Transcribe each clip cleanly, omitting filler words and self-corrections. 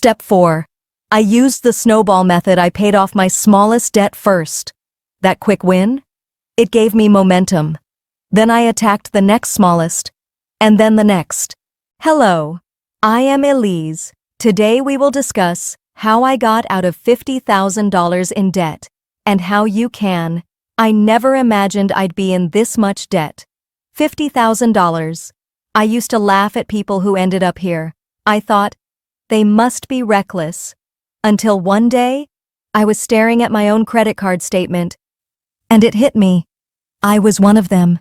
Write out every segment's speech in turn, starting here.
Step 4. I used the snowball method. I paid off my smallest debt first. That quick win? It gave me momentum. Then I attacked the next smallest, and then the next. Hello, I am Elise. Today we will discuss how I got out of $50,000 in debt, and how you can. I never imagined I'd be in this much debt. $50,000. I used to laugh at people who ended up here. I thought, they must be reckless. Until one day, I was staring at my own credit card statement, and it hit me. I was one of them.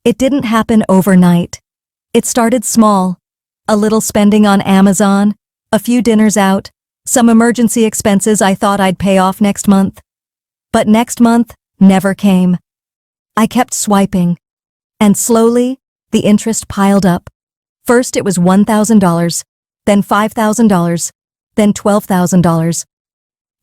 It didn't happen overnight. It started small. A little spending on Amazon, a few dinners out, some emergency expenses I thought I'd pay off next month. But next month never came. I kept swiping, and slowly, the interest piled up. First it was $1,000, then $5,000, then $12,000.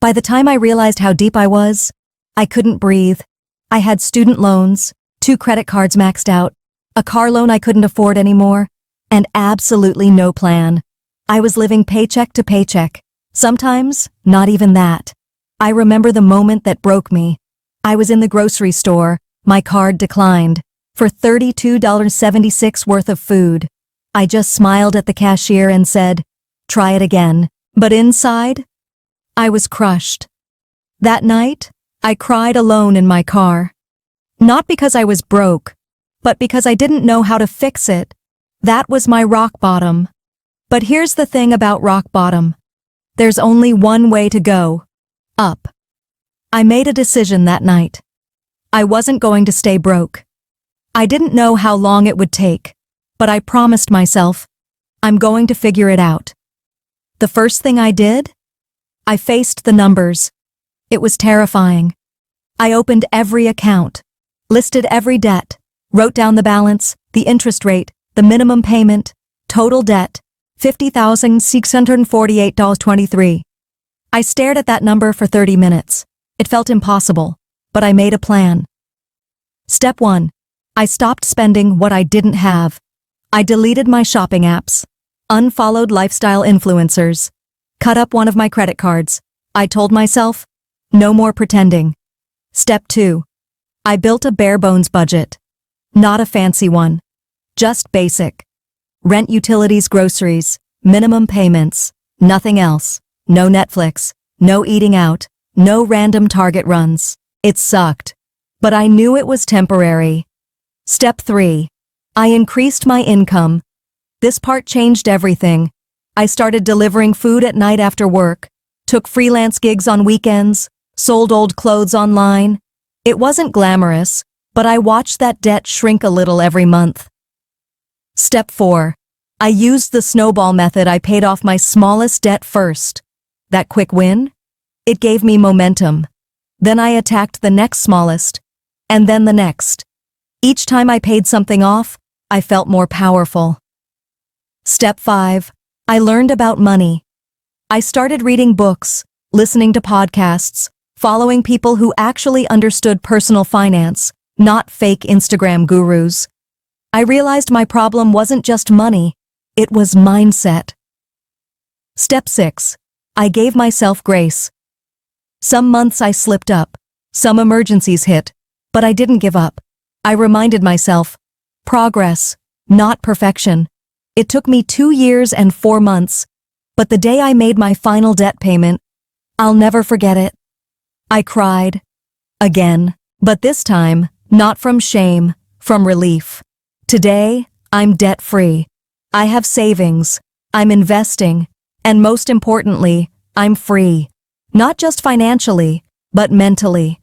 By the time I realized how deep I was, I couldn't breathe. I had student loans, 2 credit cards maxed out, a car loan I couldn't afford anymore, and absolutely no plan. I was living paycheck to paycheck, sometimes not even that. I remember the moment that broke me. I was in the grocery store, my card declined, for $32.76 worth of food. I just smiled at the cashier and said, "Try it again." But inside, I was crushed. That night, I cried alone in my car. Not because I was broke, but because I didn't know how to fix it. That was my rock bottom. But here's the thing about rock bottom. There's only one way to go. Up. I made a decision that night. I wasn't going to stay broke. I didn't know how long it would take, but I promised myself, I'm going to figure it out. The first thing I did? I faced the numbers. It was terrifying. I opened every account, listed every debt, wrote down the balance, the interest rate, the minimum payment, total debt, $50,648.23. I stared at that number for 30 minutes. It felt impossible, but I made a plan. Step 1. I stopped spending what I didn't have. I deleted my shopping apps, unfollowed lifestyle influencers, cut up one of my credit cards. I told myself, no more pretending. Step 2. I built a bare-bones budget. Not a fancy one. Just basic. Rent, utilities, groceries, minimum payments, nothing else. No Netflix, no eating out, no random Target runs. It sucked. But I knew it was temporary. Step 3. I increased my income. This part changed everything. I started delivering food at night after work, took freelance gigs on weekends, sold old clothes online. It wasn't glamorous, but I watched that debt shrink a little every month. Step 4. I used the snowball method. I paid off my smallest debt first. That quick win? It gave me momentum. Then I attacked the next smallest, and then the next. Each time I paid something off, I felt more powerful. Step 5. I learned about money. I started reading books, listening to podcasts, following people who actually understood personal finance, not fake Instagram gurus. I realized my problem wasn't just money, it was mindset. Step 6. I gave myself grace. Some months I slipped up, some emergencies hit, but I didn't give up. I reminded myself, progress, not perfection. It took me 2 years and 4 months, but the day I made my final debt payment, I'll never forget it. I cried. Again. But this time, not from shame, from relief. Today, I'm debt-free. I have savings. I'm investing. And most importantly, I'm free. Not just financially, but mentally.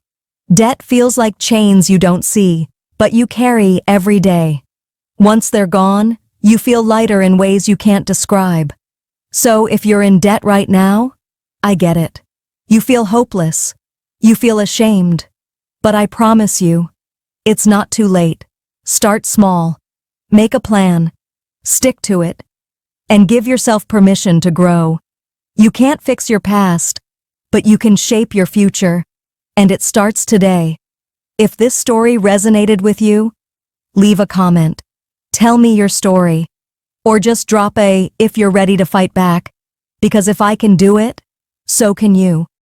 Debt feels like chains you don't see, but you carry every day. Once they're gone, you feel lighter in ways you can't describe. So if you're in debt right now, I get it. You feel hopeless. You feel ashamed. But I promise you, it's not too late. Start small. Make a plan. Stick to it. And give yourself permission to grow. You can't fix your past, but you can shape your future. And it starts today. If this story resonated with you, leave a comment. Tell me your story. Or just drop a, if you're ready to fight back. Because if I can do it, so can you.